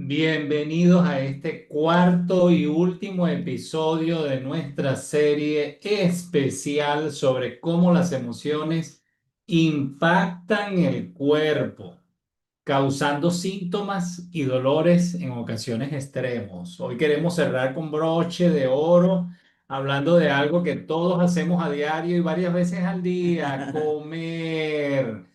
Bienvenidos a este cuarto y último episodio de nuestra serie especial sobre cómo las emociones impactan el cuerpo, causando síntomas y dolores en ocasiones extremos. Hoy queremos cerrar con broche de oro, hablando de algo que todos hacemos a diario y varias veces al día, comer.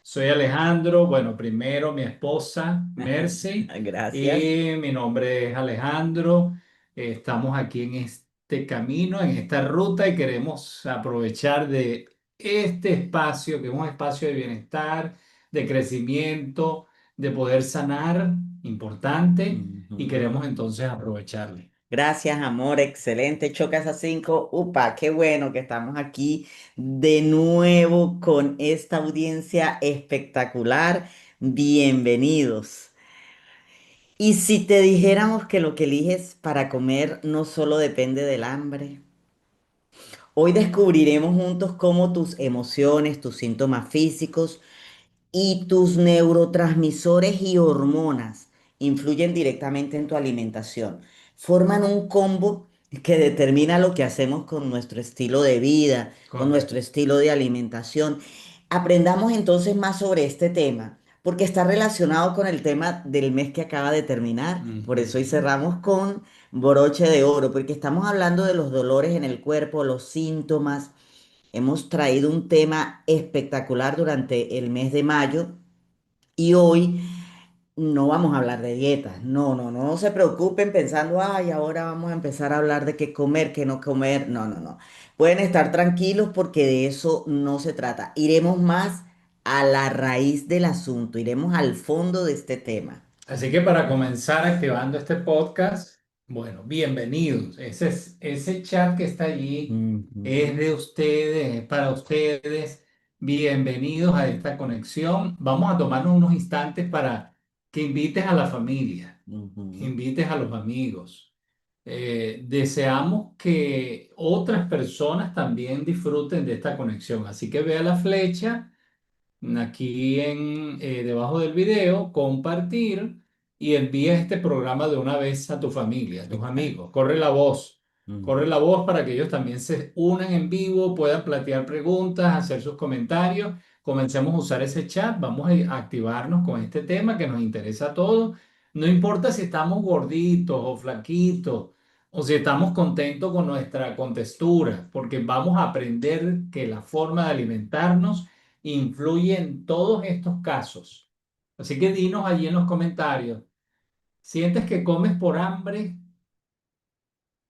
Soy Alejandro, bueno, primero mi esposa, Mercy, Gracias. y mi nombre es Alejandro. Estamos aquí en este camino, en esta ruta y queremos aprovechar de este espacio, que es un espacio de bienestar, de crecimiento, de poder sanar, importante, y Ujú. queremos entonces aprovecharle. Gracias, amor. Excelente. Chocas a 5. Upa, qué bueno que estamos aquí de nuevo con esta audiencia espectacular. Bienvenidos. Y si te dijéramos que lo que eliges para comer no solo depende del hambre, hoy descubriremos juntos cómo tus emociones, tus síntomas físicos, y tus neurotransmisores y hormonas influyen directamente en tu alimentación. Forman un combo que determina lo que hacemos con nuestro estilo de vida, con nuestro Correcto. estilo de alimentación. Aprendamos entonces más sobre este tema, porque está relacionado con el tema del mes que acaba de terminar. Por eso hoy Ujú. cerramos con broche de oro, porque estamos hablando de los dolores en el cuerpo, los síntomas. Hemos traído un tema espectacular durante el mes de mayo y hoy no vamos a hablar de dietas. No, no, no se preocupen pensando, ay, ahora vamos a empezar a hablar de qué comer, qué no comer. No, no, no. Pueden estar tranquilos porque de eso no se trata. Iremos más a la raíz del asunto, iremos al fondo de este tema. Así que para comenzar activando este podcast, bueno, bienvenidos. Ese chat que está allí es Ujú, de ustedes, es para ustedes. Bienvenidos a esta conexión. Vamos a tomarnos unos instantes para que invites a la familia, ujú. invites a los amigos. Deseamos que otras personas también disfruten de esta conexión. Así que vea la flecha aquí debajo del video, compartir y envía este programa de una vez a tu familia, a tus Exacto. amigos. Corre Ujú. la voz para que ellos también se unan en vivo, puedan plantear preguntas, hacer sus comentarios. Comencemos a usar ese chat, vamos a activarnos con este tema que nos interesa a todos. No importa si estamos gorditos o flaquitos o si estamos contentos con nuestra contextura, porque vamos a aprender que la forma de alimentarnos influye en todos estos casos. Así que dinos allí en los comentarios, ¿sientes que comes por hambre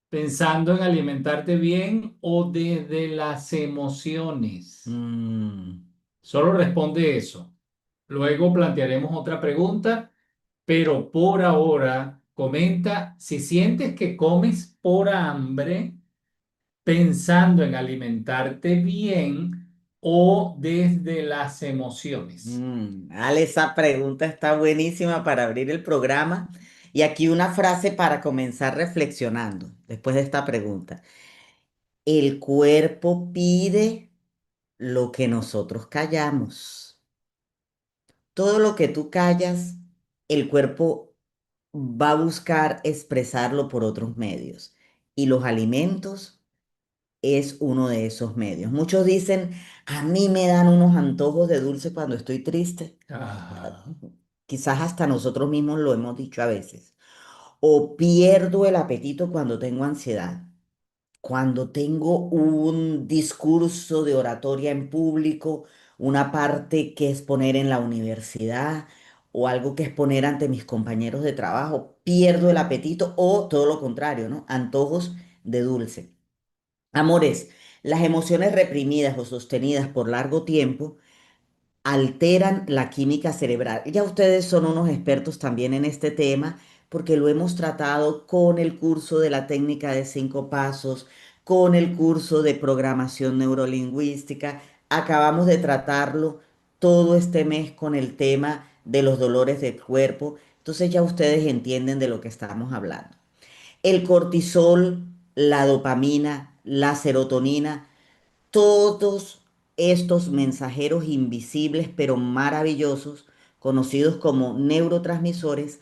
pensando en alimentarte bien o desde las emociones? Mm. Solo responde eso. Luego plantearemos otra pregunta, pero por ahora comenta si sientes que comes por hambre pensando en alimentarte bien o desde las emociones. Ale, esa pregunta está buenísima para abrir el programa. Y aquí una frase para comenzar reflexionando después de esta pregunta. El cuerpo pide lo que nosotros callamos. Todo lo que tú callas, el cuerpo va a buscar expresarlo por otros medios. Y los alimentos es uno de esos medios. Muchos dicen, a mí me dan unos antojos de dulce cuando estoy triste. Ajá. Quizás hasta nosotros mismos lo hemos dicho a veces. O pierdo el apetito cuando tengo ansiedad, cuando tengo un discurso de oratoria en público, una parte que exponer en la universidad o algo que exponer ante mis compañeros de trabajo, pierdo el apetito o todo lo contrario, ¿no? Antojos de dulce. Amores, las emociones reprimidas o sostenidas por largo tiempo alteran la química cerebral. Ya ustedes son unos expertos también en este tema porque lo hemos tratado con el curso de la técnica de 5 pasos, con el curso de programación neurolingüística. Acabamos de tratarlo todo este mes con el tema de los dolores del cuerpo. Entonces ya ustedes entienden de lo que estamos hablando. El cortisol, la dopamina, la serotonina, todos estos mensajeros invisibles pero maravillosos, conocidos como neurotransmisores,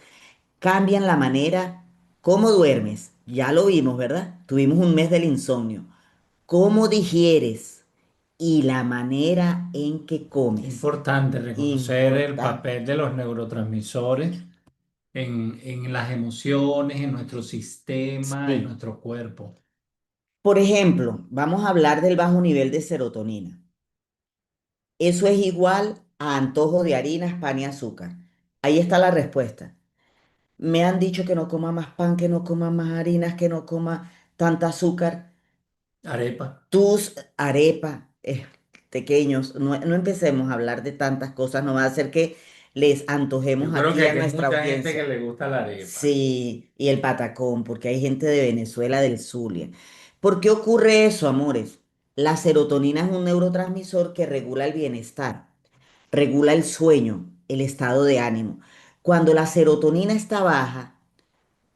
cambian la manera cómo duermes. Ya lo vimos, ¿verdad? Tuvimos un mes del insomnio. Cómo digieres y la manera en que Es comes. importante reconocer el Importante. papel de los neurotransmisores en las emociones, en nuestro sistema, en Sí. nuestro cuerpo. Por ejemplo, vamos a hablar del bajo nivel de serotonina. Eso es igual a antojo de harinas, pan y azúcar. Ahí está la respuesta. Me han dicho que no coma más pan, que no coma más harinas, que no coma tanta azúcar. Arepa. Tus arepas, pequeños, no empecemos a hablar de tantas cosas, no va a hacer que les Yo antojemos creo aquí que a aquí hay nuestra mucha gente que audiencia. le gusta la arepa. Sí, y el patacón, porque hay gente de Venezuela, del Zulia. ¿Por qué ocurre eso, amores? La serotonina es un neurotransmisor que regula el bienestar, regula el sueño, el estado de ánimo. Cuando la serotonina está baja,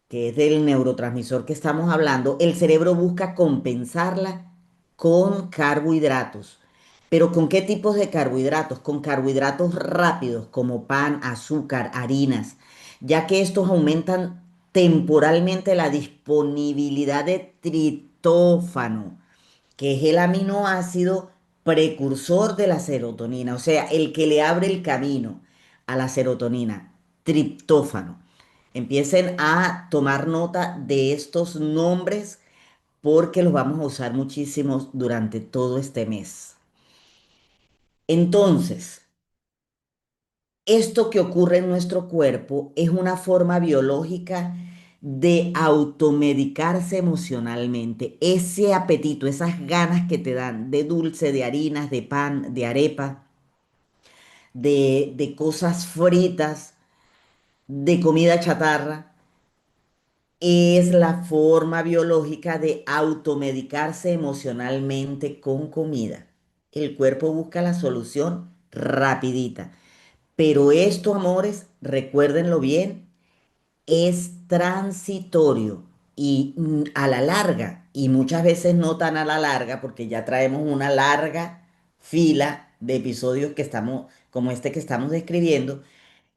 que es del neurotransmisor que estamos hablando, el cerebro busca compensarla con carbohidratos. ¿Pero con qué tipos de carbohidratos? Con carbohidratos rápidos como pan, azúcar, harinas, ya que estos aumentan temporalmente la disponibilidad de triptófano, que es el aminoácido precursor de la serotonina, o sea, el que le abre el camino a la serotonina, triptófano. Empiecen a tomar nota de estos nombres porque los vamos a usar muchísimos durante todo este mes. Entonces, esto que ocurre en nuestro cuerpo es una forma biológica de automedicarse emocionalmente. Ese apetito, esas ganas que te dan de dulce, de harinas, de pan, de arepa, de cosas fritas, de comida chatarra, es la forma biológica de automedicarse emocionalmente con comida. El cuerpo busca la solución rapidita. Pero esto, amores, recuérdenlo bien, es transitorio y a la larga, y muchas veces no tan a la larga, porque ya traemos una larga fila de episodios que estamos, como este que estamos describiendo,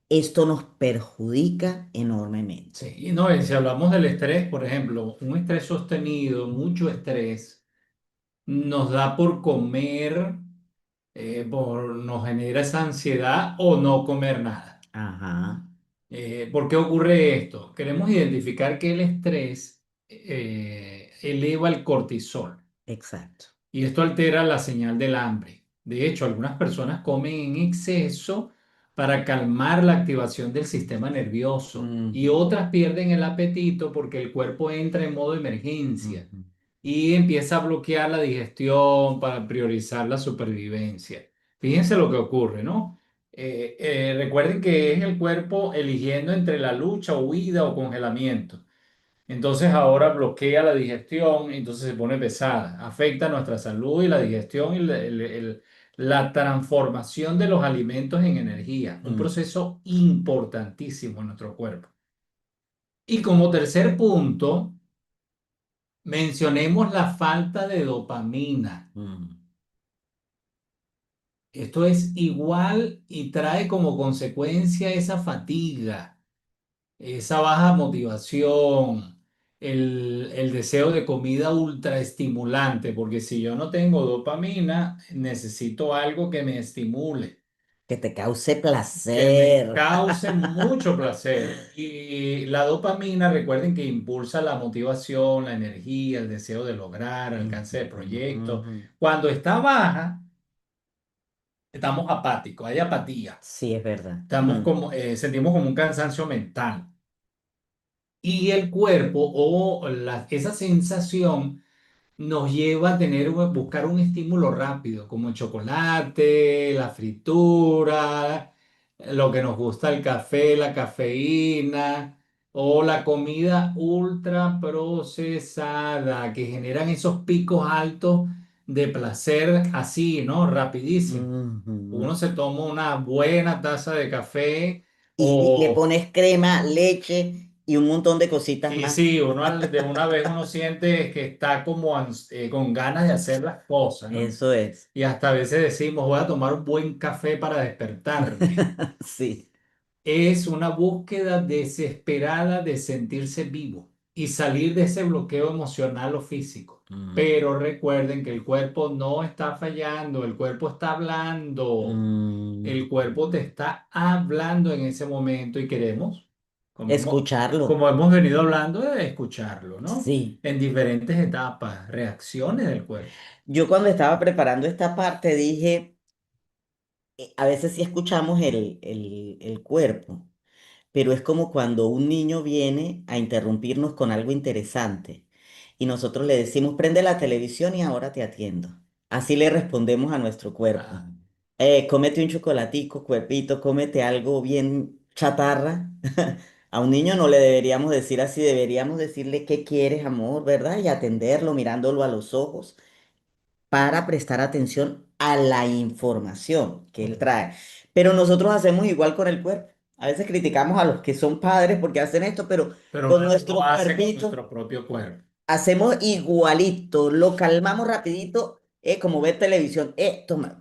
esto nos perjudica enormemente. Sí, y no, y si hablamos del estrés, por ejemplo, un estrés sostenido, mucho estrés, nos da por comer, nos genera esa ansiedad o no comer nada. Ajá, ¿Por qué ocurre esto? Queremos identificar que el estrés eleva el cortisol. exacto. Y esto altera la señal del hambre. De hecho, algunas personas comen en exceso para calmar la activación del sistema nervioso y Ujú, otras pierden el apetito porque el cuerpo entra en modo emergencia ujú, y empieza a bloquear la digestión para priorizar la supervivencia. Fíjense lo que ocurre, ¿no? Recuerden que es el cuerpo eligiendo entre la lucha, huida o congelamiento. Entonces ahora bloquea la digestión, entonces se pone pesada, afecta nuestra salud y la digestión y la transformación de los alimentos en energía, un ujú, proceso importantísimo en nuestro cuerpo. Y como tercer punto, mencionemos la falta de dopamina. ujú. Esto es igual y trae como consecuencia esa fatiga, esa baja motivación, el deseo de comida ultra estimulante, porque si yo no tengo dopamina, necesito algo que me estimule, Que te cause que me placer. cause mucho placer. Y la dopamina, recuerden que impulsa la motivación, la energía, el deseo de lograr, alcance de Ujú, proyectos. ujú. Cuando está baja, estamos apáticos, hay apatía. Sí, es verdad. Estamos como, sentimos como un cansancio mental. Y el cuerpo o esa sensación nos lleva a buscar un estímulo rápido, como el chocolate, la fritura, lo que nos gusta el café, la cafeína o la comida ultra procesada que generan esos picos altos de placer así, ¿no? Rapidísimo. Ujú. Uno se toma una buena taza de café Y le o pones crema, leche y un montón de cositas y más. sí, de una vez uno siente que está como con ganas de hacer las cosas, ¿no? Eso es. Y hasta a veces decimos, voy a tomar un buen café para despertarme. Sí. es una búsqueda desesperada de sentirse vivo y salir de ese bloqueo emocional o físico. Mm, Pero recuerden que el cuerpo no está fallando, el cuerpo está hablando, mm, el cuerpo te está hablando en ese momento y queremos, escucharlo, como hemos venido hablando, de escucharlo, ¿no? sí. En diferentes etapas, reacciones del cuerpo. Yo cuando estaba preparando esta parte dije, a veces sí escuchamos el cuerpo, pero es como cuando un niño viene a interrumpirnos con algo interesante y nosotros le decimos, prende la televisión y ahora te atiendo. Así le respondemos a nuestro cuerpo. Ah, Cómete un chocolatico, cuerpito, cómete algo bien chatarra. A un niño no le deberíamos decir así, deberíamos decirle qué quieres, amor, ¿verdad? Y atenderlo mirándolo a los ojos para prestar atención a la información que él correcto. trae. Pero nosotros hacemos igual con el cuerpo. A veces criticamos a los que son padres porque hacen esto, pero Pero con uno lo nuestro hace con cuerpito nuestro propio cuerpo. hacemos igualito, lo calmamos rapidito, como ver televisión,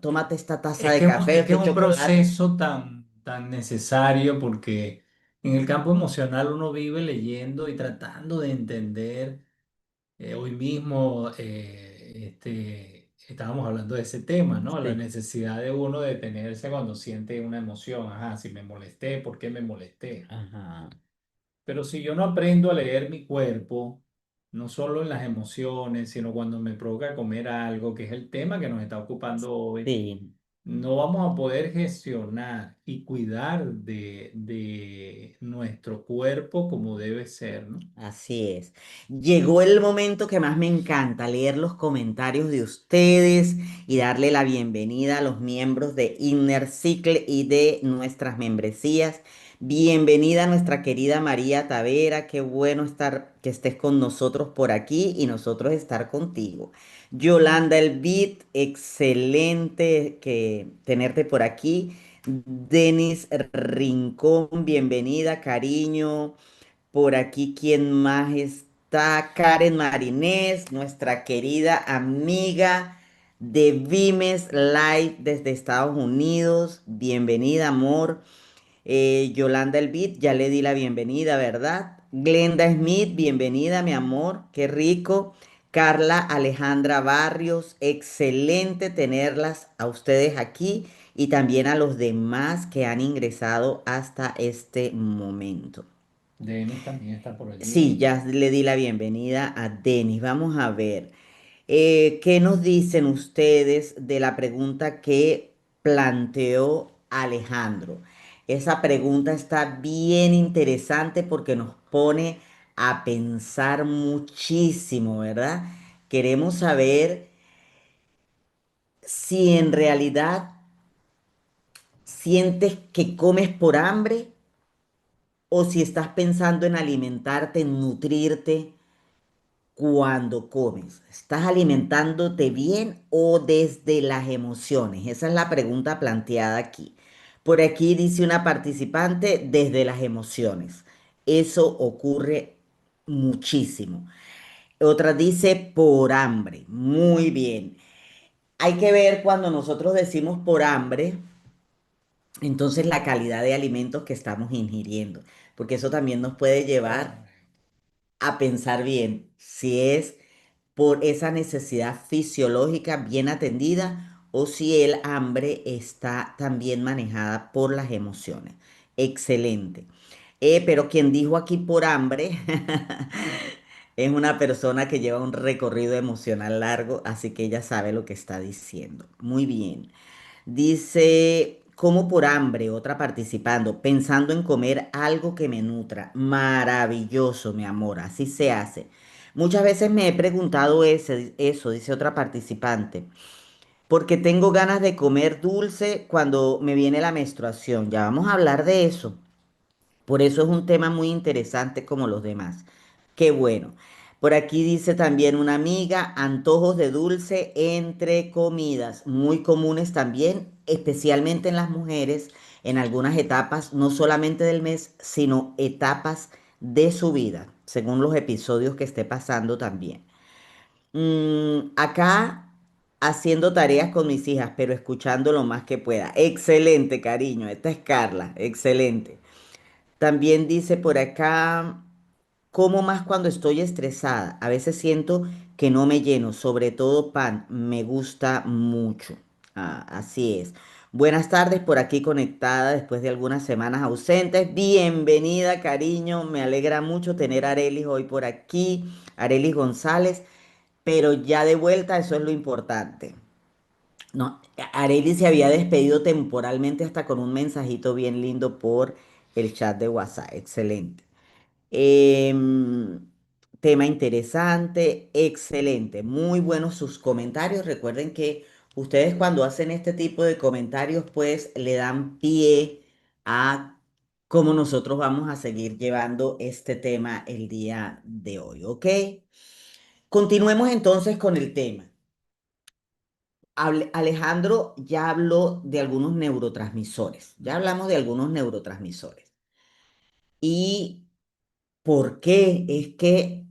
tómate esta taza de café, Es que es este un chocolate. proceso tan necesario porque en el campo emocional uno vive leyendo y tratando de entender. Hoy mismo estábamos hablando de ese tema, ¿no? La Sí, necesidad de uno detenerse cuando siente una emoción. Ajá, si me molesté, ¿por qué me molesté? ajá, Pero si yo no aprendo a leer mi cuerpo, no solo en las emociones, sino cuando me provoca comer algo, que es el tema que nos está ocupando hoy, sí. no vamos a poder gestionar y cuidar de nuestro cuerpo como debe ser, ¿no? Así es. Llegó el momento que más me encanta, leer los comentarios de ustedes y darle la bienvenida a los miembros de Inner Circle y de nuestras membresías. Bienvenida a nuestra querida María Tavera, qué bueno estar que estés con nosotros por aquí y nosotros estar contigo. Yolanda Elbit, excelente que tenerte por aquí. Denis Rincón, bienvenida, cariño. Por aquí, ¿quién más está? Karen Marinés, nuestra querida amiga de Vimes Live desde Estados Unidos. Bienvenida, amor. Yolanda Elbit, ya le di la bienvenida, ¿verdad? Glenda Smith, bienvenida, mi amor. Qué rico. Carla Alejandra Barrios, excelente tenerlas a ustedes aquí y también a los demás que han ingresado hasta este momento. Denis también está por Sí, allí. ya le di la bienvenida a Denis. Vamos a ver, ¿qué nos dicen ustedes de la pregunta que planteó Alejandro? Esa pregunta está bien interesante porque nos pone a pensar muchísimo, ¿verdad? Queremos saber si en realidad sientes que comes por hambre o si estás pensando en alimentarte, en nutrirte cuando comes. ¿Estás alimentándote bien o desde las emociones? Esa es la pregunta planteada aquí. Por aquí dice una participante, desde las emociones. Eso ocurre muchísimo. Otra dice por hambre. Muy bien. Hay que ver cuando nosotros decimos por hambre, entonces la calidad de alimentos que estamos ingiriendo, porque eso también nos puede llevar Correcto. a pensar bien si es por esa necesidad fisiológica bien atendida o si el hambre está también manejada por las emociones. Excelente. Pero quien dijo aquí por hambre es una persona que lleva un recorrido emocional largo, así que ella sabe lo que está diciendo. Muy bien. Dice, como por hambre, otra participando, pensando en comer algo que me nutra. Maravilloso, mi amor, así se hace. Muchas veces me he preguntado eso, dice otra participante, porque tengo ganas de comer dulce cuando me viene la menstruación. Ya vamos a hablar de eso. Por eso es un tema muy interesante como los demás. Qué bueno. Por aquí dice también una amiga, antojos de dulce entre comidas, muy comunes también, especialmente en las mujeres, en algunas etapas, no solamente del mes, sino etapas de su vida, según los episodios que esté pasando también. Acá haciendo tareas con mis hijas, pero escuchando lo más que pueda. Excelente, cariño. Esta es Carla, excelente. También dice por acá, como más cuando estoy estresada. A veces siento que no me lleno, sobre todo pan, me gusta mucho. Ah, así es. Buenas tardes, por aquí conectada después de algunas semanas ausentes. Bienvenida, cariño. Me alegra mucho tener a Arelis hoy por aquí, Arelis González, pero ya de vuelta, eso es lo importante. No, Areli se había despedido temporalmente hasta con un mensajito bien lindo por el chat de WhatsApp. Excelente. Em, Tema interesante, excelente. Muy buenos sus comentarios. Recuerden que ustedes cuando hacen este tipo de comentarios, pues le dan pie a cómo nosotros vamos a seguir llevando este tema el día de hoy, ¿ok? Continuemos entonces con el tema. Alejandro ya habló de algunos neurotransmisores, ya hablamos de algunos neurotransmisores. ¿Y por qué es que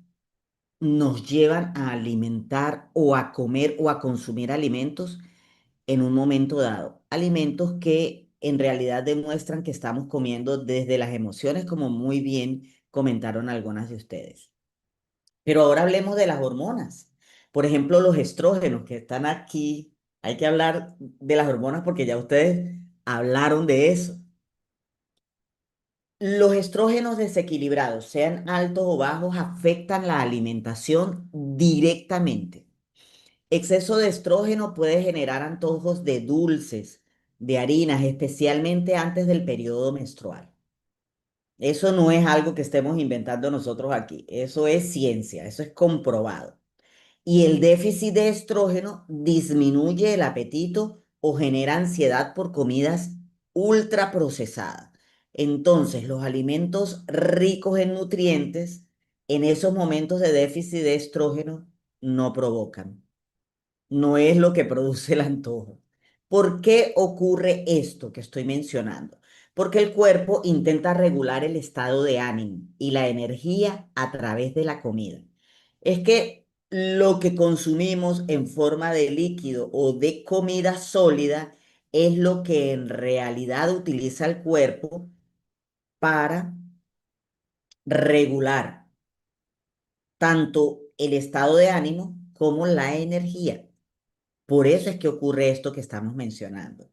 nos llevan a alimentar o a comer o a consumir alimentos en un momento dado? Alimentos que en realidad demuestran que estamos comiendo desde las emociones, como muy bien comentaron algunas de ustedes. Pero ahora hablemos de las hormonas. Por ejemplo, los estrógenos que están aquí. Hay que hablar de las hormonas porque ya ustedes hablaron de eso. Los estrógenos desequilibrados, sean altos o bajos, afectan la alimentación directamente. Exceso de estrógeno puede generar antojos de dulces, de harinas, especialmente antes del periodo menstrual. Eso no es algo que estemos inventando nosotros aquí. Eso es ciencia, eso es comprobado. Y el déficit de estrógeno disminuye el apetito o genera ansiedad por comidas ultraprocesadas. Entonces, los alimentos ricos en nutrientes en esos momentos de déficit de estrógeno no provocan. No es lo que produce el antojo. ¿Por qué ocurre esto que estoy mencionando? Porque el cuerpo intenta regular el estado de ánimo y la energía a través de la comida. Es que lo que consumimos en forma de líquido o de comida sólida es lo que en realidad utiliza el cuerpo para regular tanto el estado de ánimo como la energía. Por eso es que ocurre esto que estamos mencionando.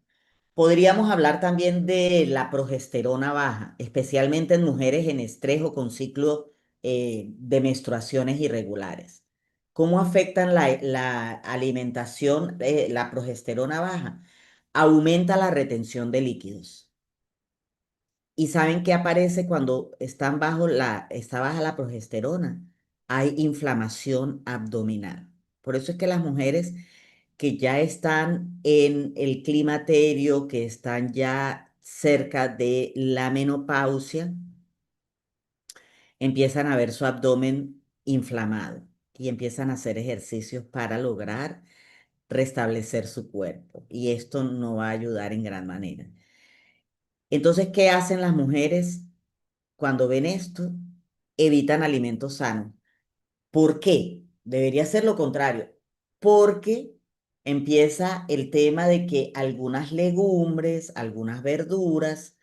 Podríamos hablar también de la progesterona baja, especialmente en mujeres en estrés o con ciclo de menstruaciones irregulares. ¿Cómo afectan la alimentación, la progesterona baja? Aumenta la retención de líquidos. ¿Y saben qué aparece cuando está baja la progesterona? Hay inflamación abdominal. Por eso es que las mujeres que ya están en el climaterio, que están ya cerca de la menopausia, empiezan a ver su abdomen inflamado y empiezan a hacer ejercicios para lograr restablecer su cuerpo. Y esto no va a ayudar en gran manera. Entonces, ¿qué hacen las mujeres cuando ven esto? Evitan alimentos sanos. ¿Por qué? Debería ser lo contrario. Porque empieza el tema de que algunas legumbres, algunas verduras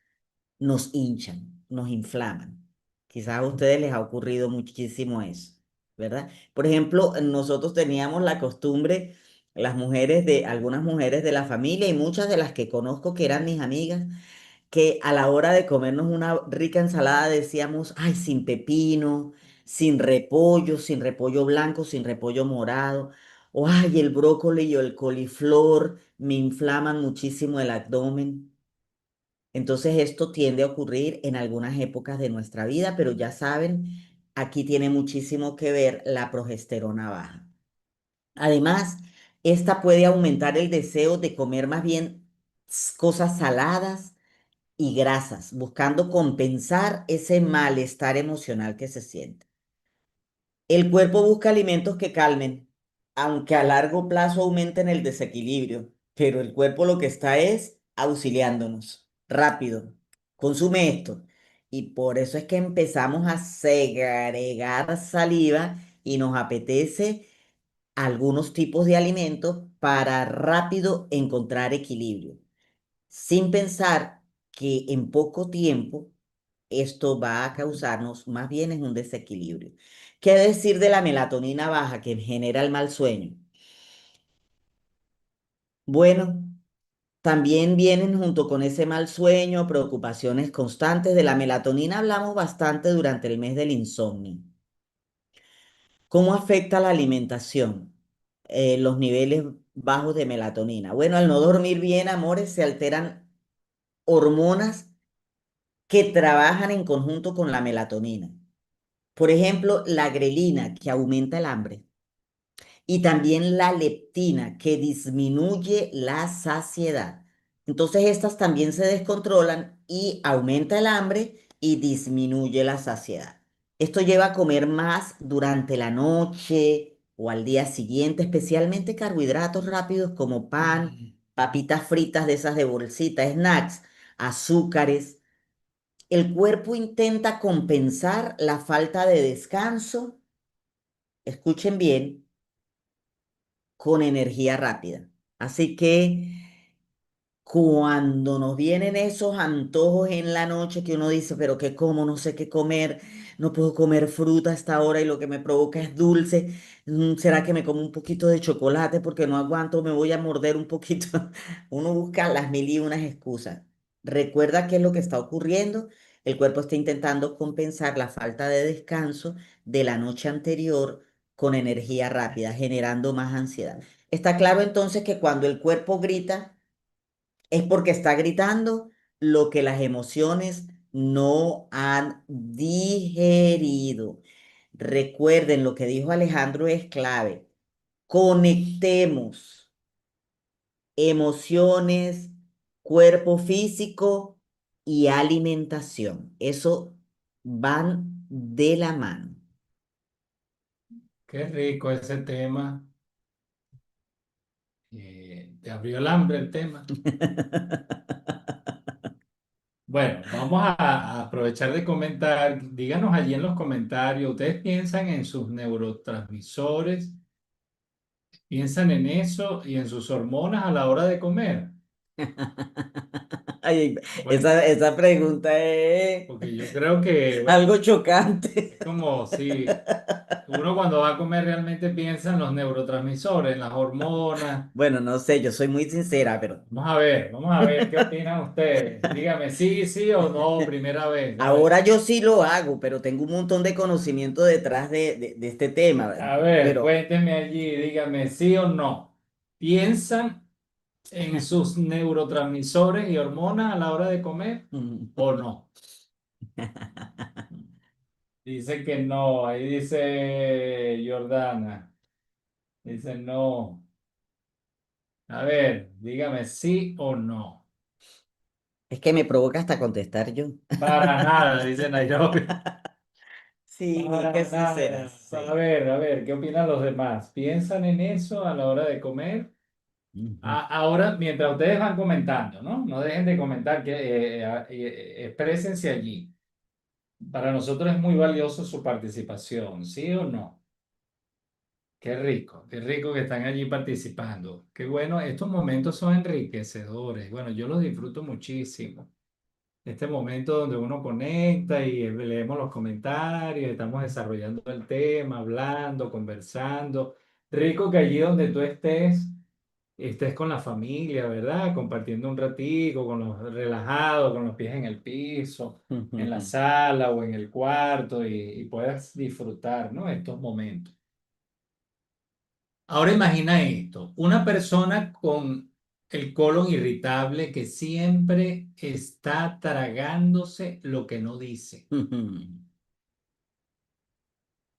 nos hinchan, nos inflaman. Quizás a ustedes les ha ocurrido muchísimo eso, ¿verdad? Por ejemplo, nosotros teníamos la costumbre, algunas mujeres de la familia y muchas de las que conozco que eran mis amigas, que a la hora de comernos una rica ensalada decíamos, ay, sin pepino, sin repollo blanco, sin repollo morado, o ay, el brócoli o el coliflor me inflaman muchísimo el abdomen. Entonces esto tiende a ocurrir en algunas épocas de nuestra vida, pero ya saben, aquí tiene muchísimo que ver la progesterona baja. Además, esta puede aumentar el deseo de comer más bien cosas saladas y grasas, buscando compensar ese malestar emocional que se siente. El cuerpo busca alimentos que calmen, aunque a largo plazo aumenten el desequilibrio, pero el cuerpo lo que está es auxiliándonos. Rápido, consume esto. Y por eso es que empezamos a segregar saliva y nos apetece algunos tipos de alimentos para rápido encontrar equilibrio, sin pensar que en poco tiempo esto va a causarnos más bien es un desequilibrio. ¿Qué decir de la melatonina baja que genera el mal sueño? Bueno, también vienen junto con ese mal sueño, preocupaciones constantes. De la melatonina hablamos bastante durante el mes del insomnio. ¿Cómo afecta la alimentación? Los niveles bajos de melatonina. Bueno, al no dormir bien, amores, se alteran hormonas que trabajan en conjunto con la melatonina. Por ejemplo, la grelina, que aumenta el hambre, y también la leptina, que disminuye la saciedad. Entonces, estas también se descontrolan y aumenta el hambre y disminuye la saciedad. Esto lleva a comer más durante la noche o al día siguiente, especialmente carbohidratos rápidos como pan, papitas fritas de esas de bolsita, snacks, azúcares. El cuerpo intenta compensar la falta de descanso, escuchen bien, con energía rápida. Así que cuando nos vienen esos antojos en la noche que uno dice, pero ¿qué como? No sé qué comer, no puedo comer fruta a esta hora y lo que me provoca es dulce. ¿Será que me como un poquito de chocolate porque no aguanto, me voy a morder un poquito? Uno busca las mil y unas excusas. Recuerda qué es lo que está ocurriendo. El cuerpo está intentando compensar la falta de descanso de la noche anterior con energía rápida, generando más ansiedad. Está claro entonces que cuando el cuerpo grita, es porque está gritando lo que las emociones no han digerido. Recuerden, lo que dijo Alejandro es clave. Conectemos emociones, cuerpo físico y alimentación. Eso van de la mano. Qué rico ese tema. Te abrió el hambre el tema. Bueno, vamos a aprovechar de comentar. Díganos allí en los comentarios, ¿ustedes piensan en sus neurotransmisores? ¿Piensan en eso y en sus hormonas a la hora de comer? Ay, Bueno, esa pregunta es porque yo creo que, bueno, algo chocante. es como si uno cuando va a comer realmente piensa en los neurotransmisores, en las hormonas. Bueno, no sé, yo soy muy sincera, pero Vamos a ver, ¿qué opinan ustedes? Dígame sí, sí o no, primera vez. ahora yo sí lo hago, pero tengo un montón de conocimiento detrás de este tema. A ver, Pero cuéntenme allí, dígame sí o no. ¿Piensan en sus neurotransmisores y hormonas a la hora de comer o no? Dice que no, ahí dice Jordana, dice no. A ver, dígame sí o no. es que me provoca hasta contestar yo. Para nada, dice Nairobi. Sí, Para qué sincera, nada. sí. A ver, ¿qué opinan los demás? ¿Piensan en eso a la hora de comer? Ujú. Ahora, mientras ustedes van comentando, ¿no? No dejen de comentar, que exprésense allí. Para nosotros es muy valioso su participación, ¿sí o no? Qué rico que están allí participando. Qué bueno, estos momentos son enriquecedores. Bueno, yo los disfruto muchísimo. Este momento donde uno conecta y leemos los comentarios, estamos desarrollando el tema, hablando, conversando. Rico que allí donde tú estés con la familia, ¿verdad? Compartiendo un ratico, relajado, con los pies en el piso, en la sala o en el cuarto y puedas disfrutar, ¿no? Estos momentos. Ahora imagina esto, una persona con el colon irritable que siempre está tragándose lo que no dice,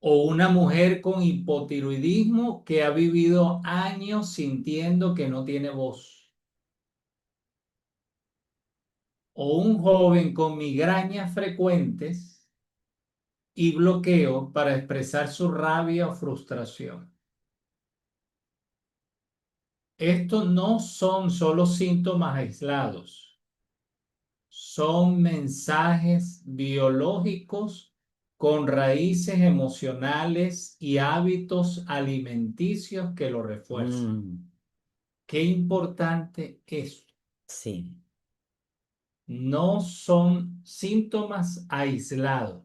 o una mujer con hipotiroidismo que ha vivido años sintiendo que no tiene voz, o un joven con migrañas frecuentes y bloqueo para expresar su rabia o frustración. Estos no son solo síntomas aislados. Son mensajes biológicos con raíces emocionales y hábitos alimenticios que lo refuerzan. Mm, Qué importante es. sí. no son síntomas aislados,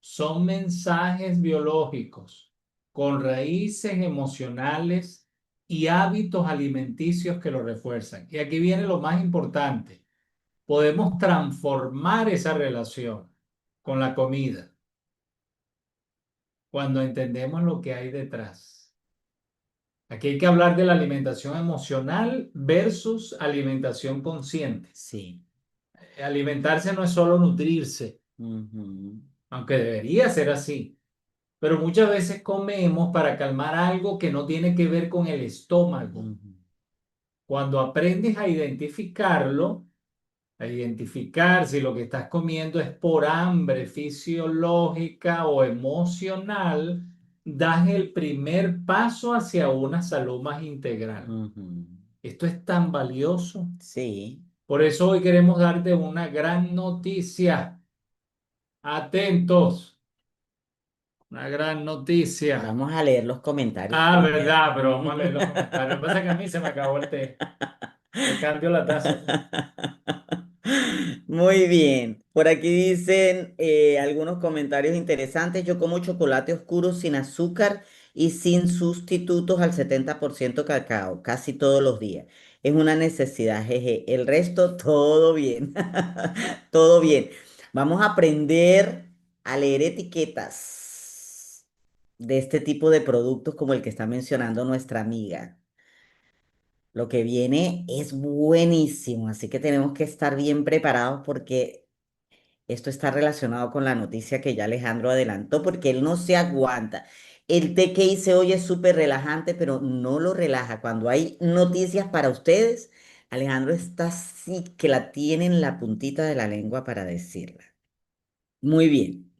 son mensajes biológicos con raíces emocionales y hábitos alimenticios que lo refuerzan. Y aquí viene lo más importante. Podemos transformar esa relación con la comida cuando entendemos lo que hay detrás. Aquí hay que hablar de la alimentación emocional versus alimentación consciente. Sí. Alimentarse no es solo nutrirse, Ujú, aunque debería ser así, pero muchas veces comemos para calmar algo que no tiene que ver con el estómago. ujú, Cuando aprendes a identificar si lo que estás comiendo es por hambre fisiológica o emocional, das el primer paso hacia una salud más integral. ujú. Esto es tan valioso. Sí. Por eso hoy queremos darte una gran noticia. Atentos, una gran noticia. Vamos a leer los comentarios Ah, primero. verdad, pero vamos a leer los comentarios. Lo que pasa es que a mí se me acabó el té. Te cambio la taza, pues. Muy bien. Por aquí dicen algunos comentarios interesantes. Yo como chocolate oscuro sin azúcar y sin sustitutos al 70% cacao, casi todos los días. Es una necesidad, jeje. El resto, todo bien. Todo bien. Vamos a aprender a leer etiquetas de este tipo de productos como el que está mencionando nuestra amiga. Lo que viene es buenísimo, así que tenemos que estar bien preparados porque esto está relacionado con la noticia que ya Alejandro adelantó, porque él no se aguanta. El té que hice hoy es súper relajante, pero no lo relaja. Cuando hay noticias para ustedes, Alejandro está así que la tiene en la puntita de la lengua para decirla. Muy bien.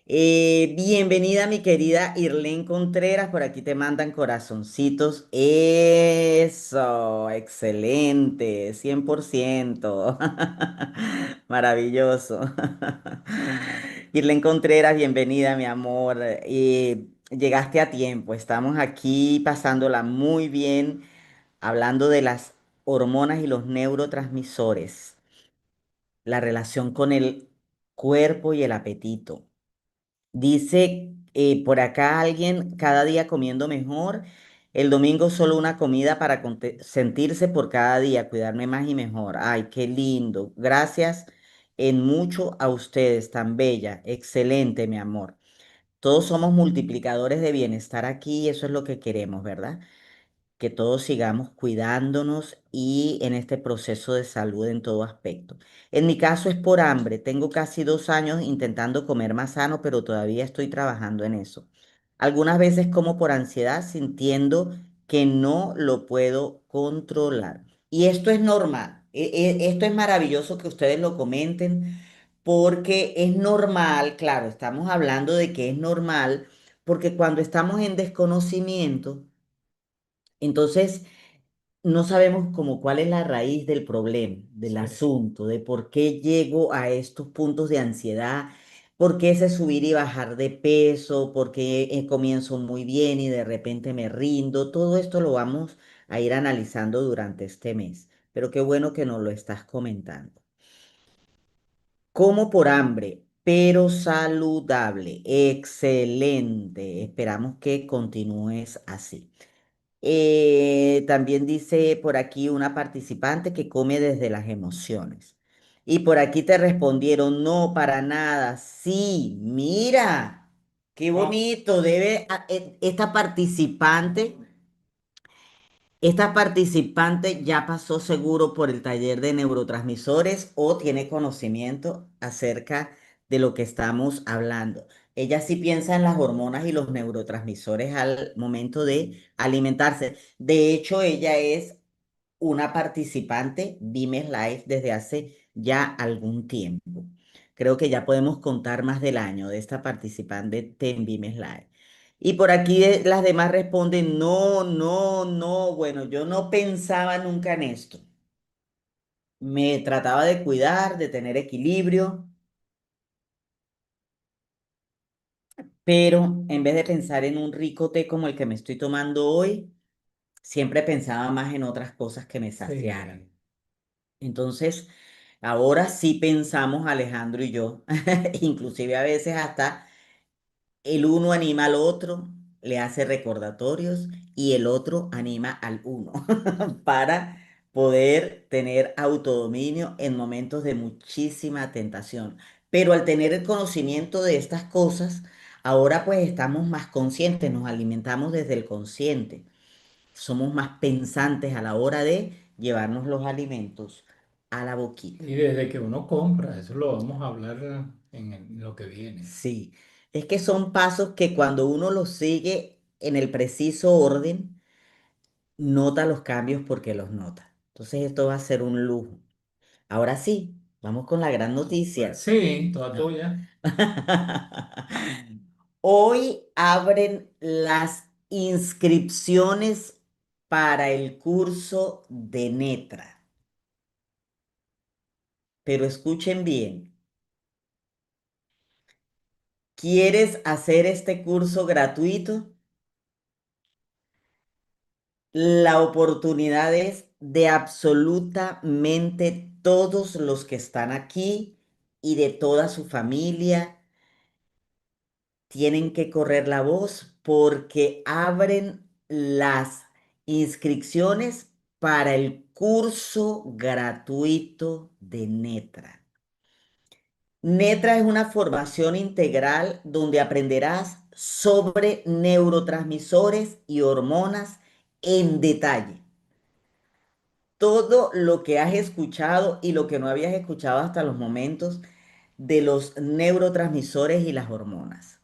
Bienvenida mi querida Irlén Contreras, por aquí te mandan corazoncitos. Eso, excelente, 100%. Maravilloso. Irlén Contreras, bienvenida mi amor. Llegaste a tiempo, estamos aquí pasándola muy bien, hablando de las hormonas y los neurotransmisores, la relación con el cuerpo y el apetito. Dice por acá alguien, cada día comiendo mejor. El domingo solo una comida para sentirse por cada día, cuidarme más y mejor. Ay, qué lindo. Gracias en mucho a ustedes, tan bella. Excelente, mi amor. Todos somos multiplicadores de bienestar aquí y eso es lo que queremos, ¿verdad? Que todos sigamos cuidándonos y en este proceso de salud en todo aspecto. En mi caso es por hambre. Tengo casi 2 años intentando comer más sano, pero todavía estoy trabajando en eso. Algunas veces como por ansiedad, sintiendo que no lo puedo controlar. Y esto es normal. Esto es maravilloso que ustedes lo comenten porque es normal, claro, estamos hablando de que es normal, porque cuando estamos en desconocimiento, entonces no sabemos como cuál es la raíz del problema, del Sí. asunto, de por qué llego a estos puntos de ansiedad, por qué ese subir y bajar de peso, por qué comienzo muy bien y de repente me rindo. Todo esto lo vamos a ir analizando durante este mes. Pero qué bueno que nos lo estás comentando. Como por hambre, pero saludable. Excelente. Esperamos que continúes así. También dice por aquí una participante que come desde las emociones. Y por aquí te respondieron, no, para nada. Sí, mira, qué No, bonito. Esta participante ya pasó seguro por el taller de neurotransmisores o tiene conocimiento acerca de lo que estamos hablando. Ella sí piensa en las hormonas y los neurotransmisores al momento de alimentarse. De hecho, ella es una participante Vimes Live desde hace ya algún tiempo. Creo que ya podemos contar más del año de esta participante en Vimes Live. Y por aquí las demás responden, no, no, no, bueno, yo no pensaba nunca en esto. Me trataba de cuidar, de tener equilibrio, pero en vez de pensar en un rico té como el que me estoy tomando hoy, siempre pensaba más en otras cosas que me saciaran. sí. Entonces, Ahora sí pensamos Alejandro y yo, inclusive a veces hasta el uno anima al otro, le hace recordatorios y el otro anima al uno para poder tener autodominio en momentos de muchísima tentación. Pero al tener el conocimiento de estas cosas, ahora pues estamos más conscientes, nos alimentamos desde el consciente, somos más pensantes a la hora de llevarnos los alimentos a la boquita. Y desde que uno compra, eso lo vamos a hablar en lo que viene. Sí, es que son pasos que cuando uno los sigue en el preciso orden, nota los cambios porque los nota. Entonces esto va a ser un lujo. Ahora sí, vamos con la gran noticia. Sí, toda tuya. Hoy abren las inscripciones para el curso de Netra. Pero escuchen bien, ¿quieres hacer este curso gratuito? La oportunidad es de absolutamente todos los que están aquí y de toda su familia. Tienen que correr la voz porque abren las inscripciones para el curso gratuito de Netra. Netra es una formación integral donde aprenderás sobre neurotransmisores y hormonas en detalle. Todo lo que has escuchado y lo que no habías escuchado hasta los momentos de los neurotransmisores y las hormonas.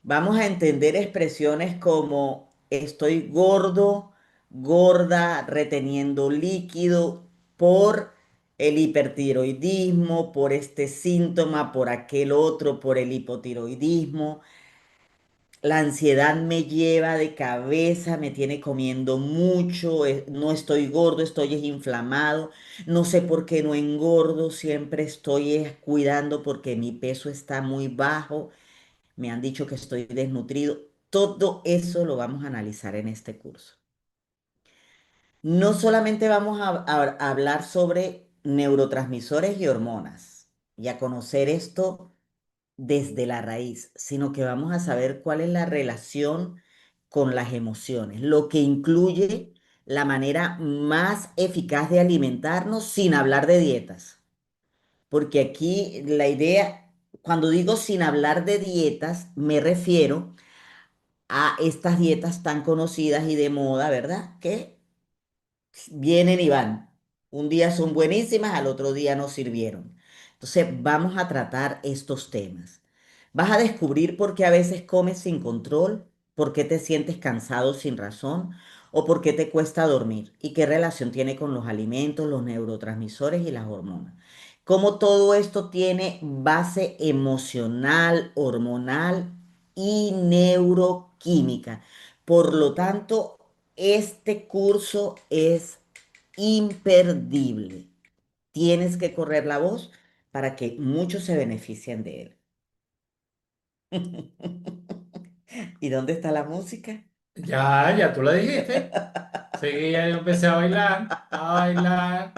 Vamos a entender expresiones como estoy gordo, gorda, reteniendo líquido por el hipertiroidismo, por este síntoma, por aquel otro, por el hipotiroidismo. La ansiedad me lleva de cabeza, me tiene comiendo mucho, no estoy gordo, estoy inflamado, no sé por qué no engordo, siempre estoy cuidando porque mi peso está muy bajo, me han dicho que estoy desnutrido. Todo eso lo vamos a analizar en este curso. No solamente vamos a hablar sobre neurotransmisores y hormonas y a conocer esto desde la raíz, sino que vamos a saber cuál es la relación con las emociones, lo que incluye la manera más eficaz de alimentarnos sin hablar de dietas. Porque aquí la idea, cuando digo sin hablar de dietas, me refiero a estas dietas tan conocidas y de moda, ¿verdad? Que vienen y van. Un día son buenísimas, al otro día no sirvieron. Entonces vamos a tratar estos temas. Vas a descubrir por qué a veces comes sin control, por qué te sientes cansado sin razón o por qué te cuesta dormir y qué relación tiene con los alimentos, los neurotransmisores y las hormonas. Cómo todo esto tiene base emocional, hormonal y neuroquímica. Por lo tanto, este curso es imperdible. Tienes que correr la voz para que muchos se beneficien de él. ¿Y dónde está la música? Ya tú lo dijiste. Sí, ya yo empecé a bailar.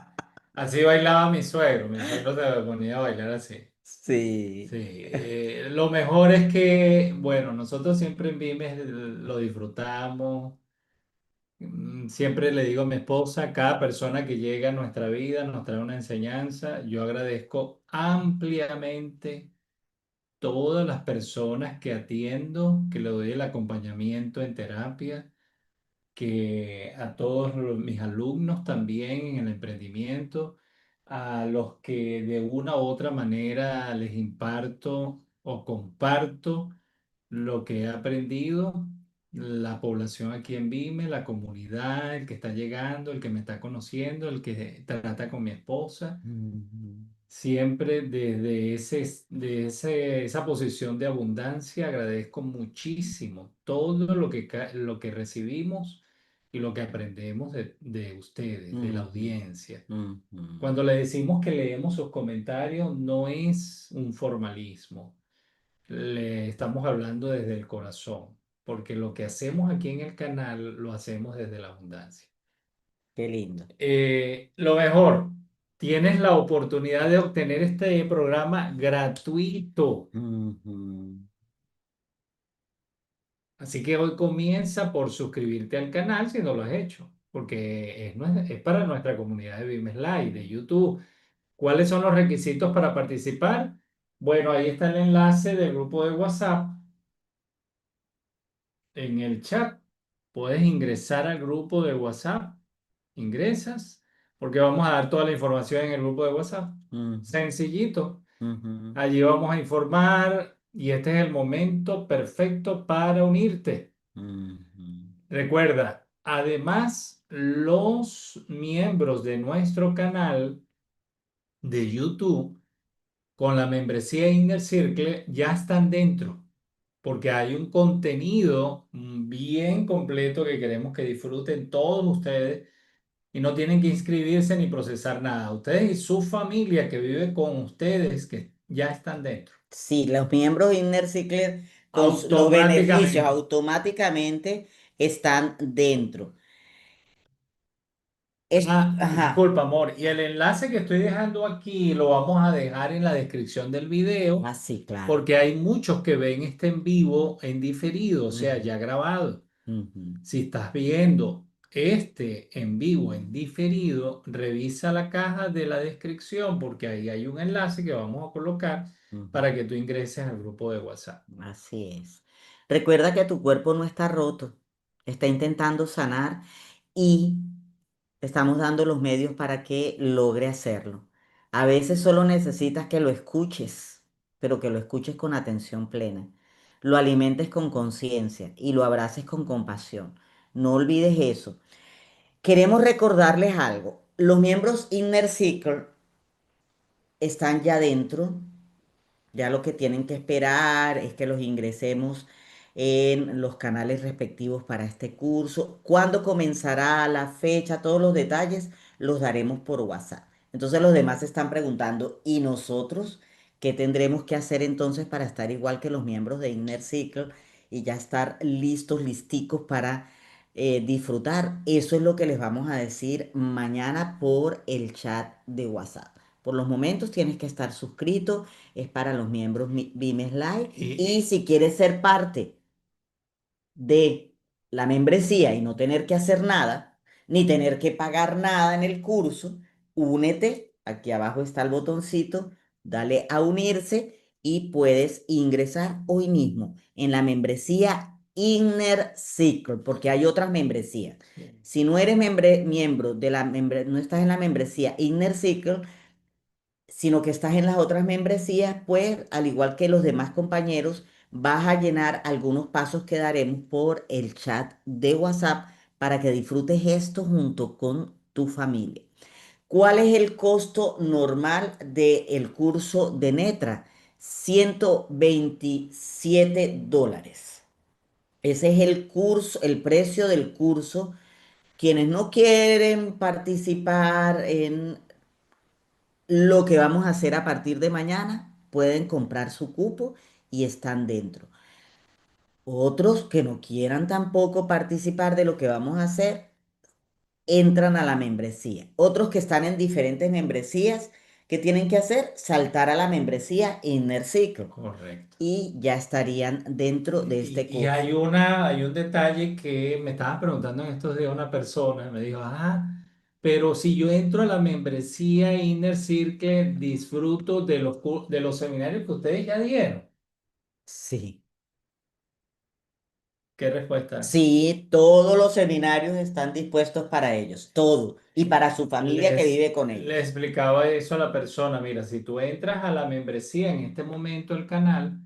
Así bailaba mi suegro. Mi suegro se ponía a bailar así. Sí, Sí. lo mejor es que, bueno, nosotros siempre en Vimes lo disfrutamos. Siempre le digo a mi esposa, cada persona que llega a nuestra vida nos trae una enseñanza. Yo agradezco ampliamente todas las personas que atiendo, que le doy el acompañamiento en terapia, que a todos mis alumnos también en el emprendimiento, a los que de una u otra manera les imparto o comparto lo que he aprendido, la población aquí en Vime, la comunidad, el que está llegando, el que me está conociendo, el que trata con mi esposa. Ujú, Siempre desde esa posición de abundancia agradezco muchísimo todo lo que recibimos y lo que aprendemos de ustedes, de la ujú, audiencia. ujú. Cuando le decimos que leemos sus comentarios, no es un formalismo, le estamos hablando desde el corazón, porque lo que hacemos aquí en el canal lo hacemos desde la abundancia. Qué lindo. Lo mejor. tienes la oportunidad de obtener este programa gratuito. Ujú. Así que hoy comienza por suscribirte al canal si no lo has hecho, porque es para nuestra comunidad de Vimes Live, de YouTube. ¿Cuáles son los requisitos para participar? Bueno, ahí está el enlace del grupo de WhatsApp en el chat. Puedes ingresar al grupo de WhatsApp. Ingresas, porque vamos a dar toda la información en el grupo de WhatsApp. Ujú, Sencillito. ujú, Allí vamos a informar y este es el momento perfecto para unirte. ujú, Recuerda, además, los miembros de nuestro canal de YouTube con la membresía Inner Circle ya están dentro, porque hay un contenido bien completo que queremos que disfruten todos ustedes y no tienen que inscribirse ni procesar nada. Ustedes y su familia que vive con ustedes que ya están dentro. sí, los miembros Inner Circle con los beneficios Automáticamente. automáticamente están dentro. Ajá, Disculpa, amor. Y el enlace que estoy dejando aquí lo vamos a dejar en la descripción del video, así, claro. porque hay muchos que ven este en vivo, en diferido, o sea, Ujú, ya grabado. ujú, Si estás viendo este en vivo, en diferido, revisa la caja de la descripción, porque ahí hay un enlace que vamos a colocar ujú. para que tú ingreses al grupo de WhatsApp. Así es. Recuerda que tu cuerpo no está roto, está intentando sanar y estamos dando los medios para que logre hacerlo. A veces solo necesitas que lo escuches, pero que lo escuches con atención plena. Lo alimentes con conciencia y lo abraces con compasión. No olvides eso. Queremos recordarles algo. Los miembros Inner Circle están ya dentro. Ya lo que tienen que esperar es que los ingresemos en los canales respectivos para este curso. ¿Cuándo comenzará la fecha? Todos los detalles los daremos por WhatsApp. Entonces los demás se están preguntando, ¿y nosotros qué tendremos que hacer entonces para estar igual que los miembros de Inner Circle y ya estar listos, listicos para disfrutar? Eso es lo que les vamos a decir mañana por el chat de WhatsApp. Por los momentos tienes que estar suscrito, es para los miembros Vimes Live. Y Y, si quieres ser parte de la membresía y no tener que hacer nada, ni tener que pagar nada en el curso, únete. Aquí abajo está el botoncito, dale a unirse y puedes ingresar hoy mismo en la membresía Inner Circle, porque hay otras membresías. Si no eres miembro de no estás en la membresía Inner Circle, sino que estás en las otras membresías, pues al igual que los demás compañeros, vas a llenar algunos pasos que daremos por el chat de WhatsApp para que disfrutes esto junto con tu familia. ¿Cuál es el costo normal del curso de Netra? $127. Ese es el curso, el precio del curso. Quienes no quieren participar en lo que vamos a hacer a partir de mañana, pueden comprar su cupo y están dentro. Otros que no quieran tampoco participar de lo que vamos a hacer, entran a la membresía. Otros que están en diferentes membresías, ¿qué tienen que hacer? Saltar a la membresía Inner Circle correcto. y ya estarían dentro de este Y curso. hay un detalle que me estaba preguntando en estos días una persona, me dijo, pero si yo entro a la membresía Inner Circle, disfruto de de los seminarios que ustedes ya dieron. Sí. ¿Qué respuesta? Sí, todos los seminarios están dispuestos para ellos, todo, y para su familia que vive con Le ellos. explicaba eso a la persona, mira, si tú entras a la membresía en este momento del canal,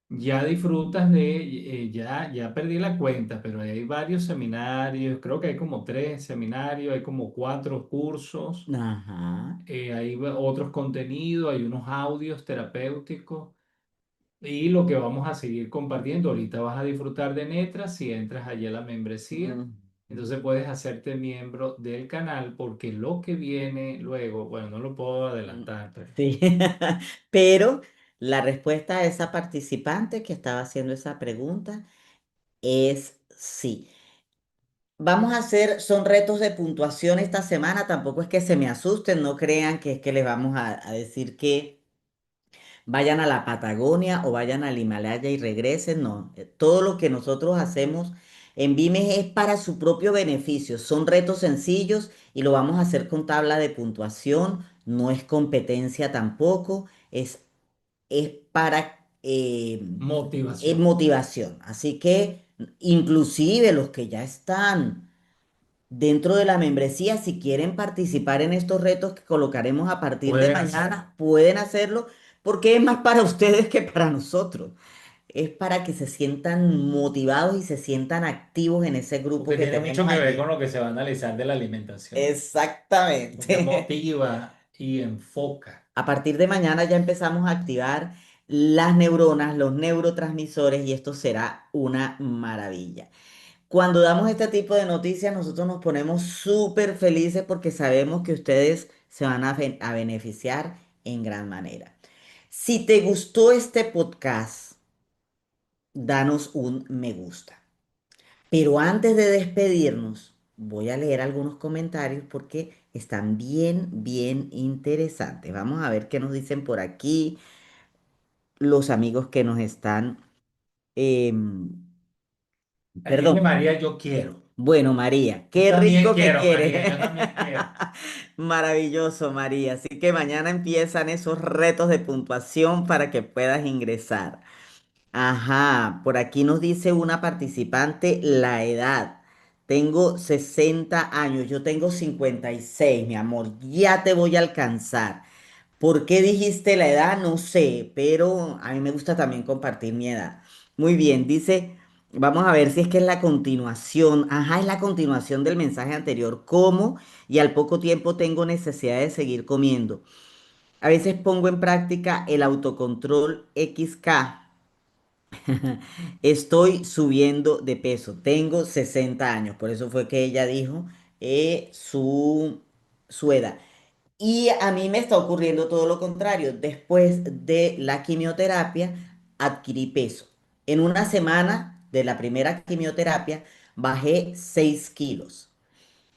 ya disfrutas ya perdí la cuenta, pero hay varios seminarios, creo que hay como 3 seminarios, hay como 4 cursos, Ajá. otros contenidos, hay unos audios terapéuticos y lo que vamos a seguir compartiendo. Ahorita vas a disfrutar de Netra si entras allí a la membresía. Mm. Entonces puedes hacerte miembro del canal porque lo que viene luego, bueno, no lo puedo Mm, adelantar, pero sí, pero la respuesta a esa participante que estaba haciendo esa pregunta es sí. Vamos a hacer, son retos de puntuación esta semana, tampoco es que se me asusten, no crean que es que les vamos a decir que vayan a la Patagonia o vayan al Himalaya y regresen, no. Todo lo que nosotros hacemos en Vimes es para su propio beneficio. Son retos sencillos y lo vamos a hacer con tabla de puntuación. No es competencia tampoco, es para Motivación. motivación. Así que inclusive los que ya están dentro de la membresía, si quieren participar en estos retos que colocaremos a partir de Pueden hacerlo. mañana, pueden hacerlo porque es más para ustedes que para nosotros. Es para que se sientan motivados y se sientan activos en ese grupo Porque que tiene mucho tenemos que ver con allí. lo que se va a analizar de la alimentación. Porque Exactamente. motiva y enfoca. A partir de mañana ya empezamos a activar las neuronas, los neurotransmisores y esto será una maravilla. Cuando damos este tipo de noticias, nosotros nos ponemos súper felices porque sabemos que ustedes se van a beneficiar en gran manera. Si te gustó este podcast, danos un me gusta. Pero antes de despedirnos, voy a leer algunos comentarios porque están bien, bien interesantes. Vamos a ver qué nos dicen por aquí los amigos que nos están... em, Aquí dice perdón. María, yo quiero. Bueno, María, Yo qué también rico que quiero, quieres. María, yo también quiero. Maravilloso, María. Así que mañana empiezan esos retos de puntuación para que puedas ingresar. Ajá, por aquí nos dice una participante la edad. Tengo 60 años, yo tengo 56, mi amor. Ya te voy a alcanzar. ¿Por qué dijiste la edad? No sé, pero a mí me gusta también compartir mi edad. Muy bien, dice, vamos a ver si es que es la continuación. Ajá, es la continuación del mensaje anterior. Como y al poco tiempo tengo necesidad de seguir comiendo. A veces pongo en práctica el autocontrol XK. Estoy subiendo de peso. Tengo 60 años. Por eso fue que ella dijo su edad. Y a mí me está ocurriendo todo lo contrario. Después de la quimioterapia, adquirí peso. En una semana de la primera quimioterapia, bajé 6 kilos.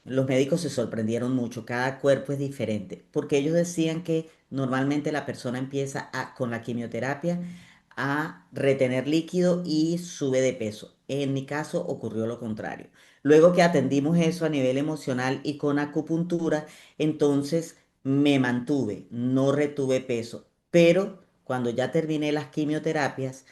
Los médicos se sorprendieron mucho, cada cuerpo es diferente, porque ellos decían que normalmente la persona empieza con la quimioterapia a retener líquido y sube de peso. En mi caso ocurrió lo contrario. Luego que atendimos eso a nivel emocional y con acupuntura, entonces me mantuve, no retuve peso, pero cuando ya terminé las quimioterapias,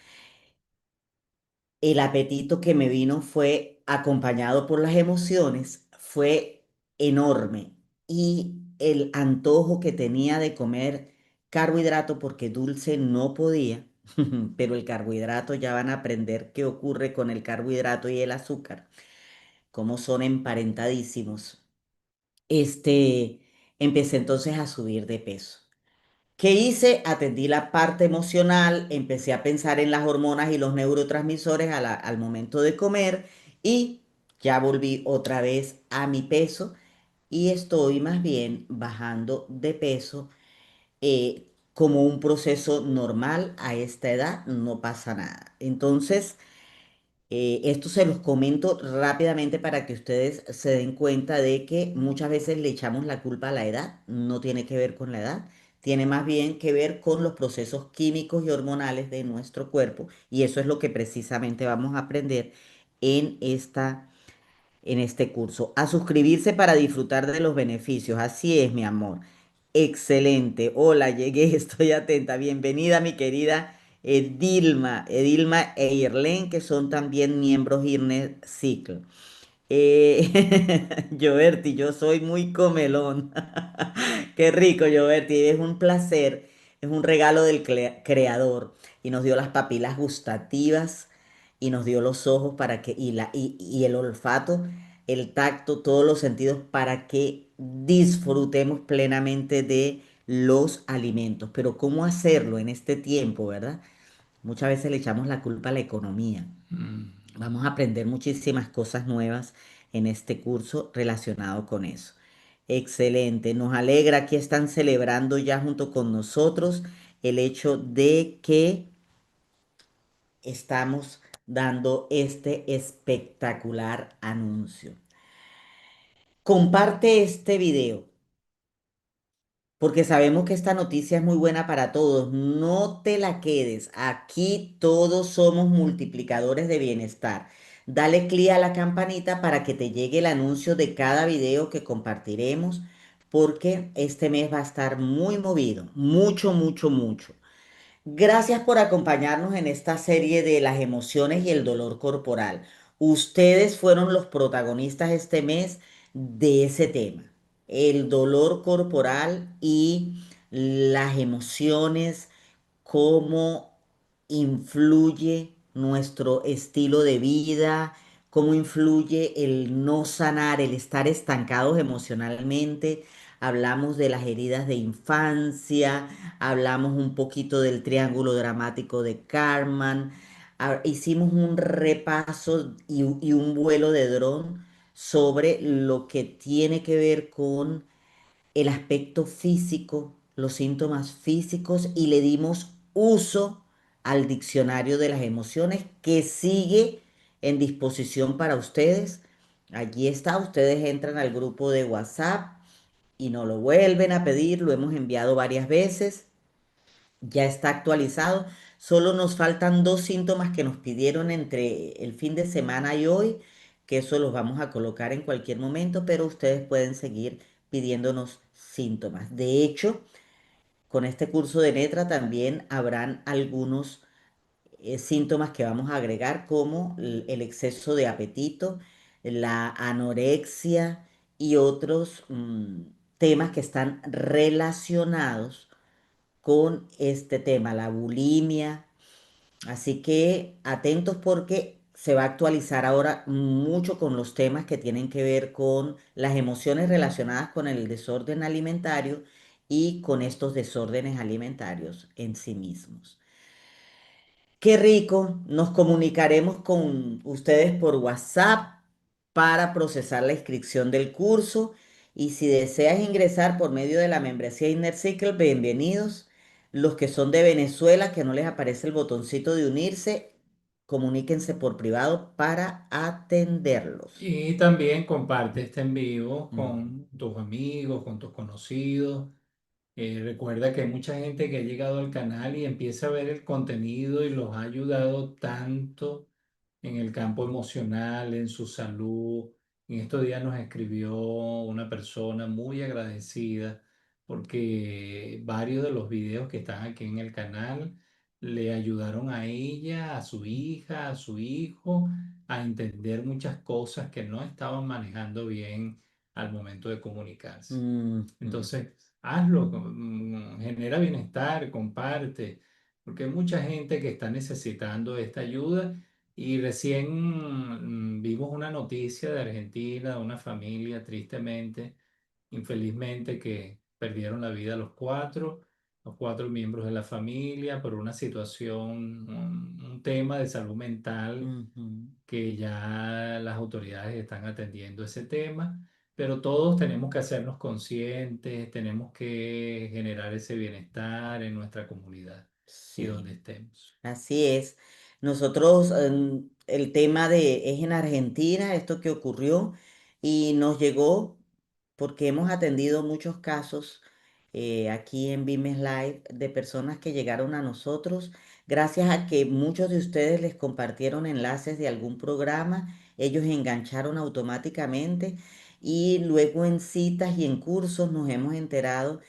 el apetito que me vino fue acompañado por las emociones, fue enorme. Y el antojo que tenía de comer carbohidrato, porque dulce no podía, pero el carbohidrato ya van a aprender qué ocurre con el carbohidrato y el azúcar, cómo son emparentadísimos. Empecé entonces a subir de peso. ¿Qué hice? Atendí la parte emocional, empecé a pensar en las hormonas y los neurotransmisores al momento de comer y ya volví otra vez a mi peso y estoy más bien bajando de peso como un proceso normal a esta edad, no pasa nada. Entonces, esto se los comento rápidamente para que ustedes se den cuenta de que muchas veces le echamos la culpa a la edad, no tiene que ver con la edad, tiene más bien que ver con los procesos químicos y hormonales de nuestro cuerpo y eso es lo que precisamente vamos a aprender en en este curso. A suscribirse para disfrutar de los beneficios. Así es, mi amor. Excelente. Hola, llegué, estoy atenta. Bienvenida, mi querida Edilma e Irlen, que son también miembros IRNET Cycle. Joberti, yo soy muy comelón. Qué rico, Joberti. Es un placer, es un regalo del creador. Y nos dio las papilas gustativas y nos dio los ojos para que, y el olfato, el tacto, todos los sentidos para que disfrutemos plenamente de los alimentos. Pero ¿cómo hacerlo en este tiempo, verdad? Muchas veces le echamos la culpa a la economía. Mm. Vamos a aprender muchísimas cosas nuevas en este curso relacionado con eso. Excelente, nos alegra que están celebrando ya junto con nosotros el hecho de que estamos dando este espectacular anuncio. comparte este video, porque sabemos que esta noticia es muy buena para todos. No te la quedes. Aquí todos somos multiplicadores de bienestar. Dale clic a la campanita para que te llegue el anuncio de cada video que compartiremos, porque este mes va a estar muy movido. Mucho, mucho, mucho. Gracias por acompañarnos en esta serie de las emociones y el dolor corporal. Ustedes fueron los protagonistas este mes de ese tema, el dolor corporal y las emociones, cómo influye nuestro estilo de vida, cómo influye el no sanar, el estar estancados emocionalmente. Hablamos de las heridas de infancia, hablamos un poquito del triángulo dramático de Karman, hicimos un repaso y un vuelo de dron sobre lo que tiene que ver con el aspecto físico, los síntomas físicos y le dimos uso al diccionario de las emociones que sigue en disposición para ustedes. Allí está, ustedes entran al grupo de WhatsApp y nos lo vuelven a pedir, lo hemos enviado varias veces, ya está actualizado. Solo nos faltan dos síntomas que nos pidieron entre el fin de semana y hoy, que eso los vamos a colocar en cualquier momento, pero ustedes pueden seguir pidiéndonos síntomas. De hecho, con este curso de letra también habrán algunos síntomas que vamos a agregar, como el exceso de apetito, la anorexia y otros temas que están relacionados con este tema, la bulimia. Así que atentos porque se va a actualizar ahora mucho con los temas que tienen que ver con las emociones relacionadas con el desorden alimentario y con estos desórdenes alimentarios en sí mismos. Qué rico, nos comunicaremos con ustedes por WhatsApp para procesar la inscripción del curso y si deseas ingresar por medio de la membresía Inner Circle, bienvenidos. Los que son de Venezuela, que no les aparece el botoncito de unirse, comuníquense por privado para atenderlos. Y también comparte este en vivo Ujú. con tus amigos, con tus conocidos. Recuerda que hay mucha gente que ha llegado al canal y empieza a ver el contenido y los ha ayudado tanto en el campo emocional, en su salud. En estos días nos escribió una persona muy agradecida porque varios de los videos que están aquí en el canal le ayudaron a ella, a su hija, a su hijo, a entender muchas cosas que no estaban manejando bien al momento de comunicarse. Ujú. Entonces, hazlo, genera bienestar, comparte, porque hay mucha gente que está necesitando esta ayuda y recién vimos una noticia de Argentina, de una familia, tristemente, infelizmente, que perdieron la vida los cuatro miembros de la familia, por una situación, un tema de salud mental Ujú. que ya las autoridades están atendiendo ese tema, pero todos tenemos que hacernos conscientes, tenemos que generar ese bienestar en nuestra comunidad y donde Sí. estemos. Así es. Nosotros, el tema de, es en Argentina, esto que ocurrió, y nos llegó porque hemos atendido muchos casos aquí en Bimes Live de personas que llegaron a nosotros gracias a que muchos de ustedes les compartieron enlaces de algún programa, ellos engancharon automáticamente y luego en citas y en cursos nos hemos enterado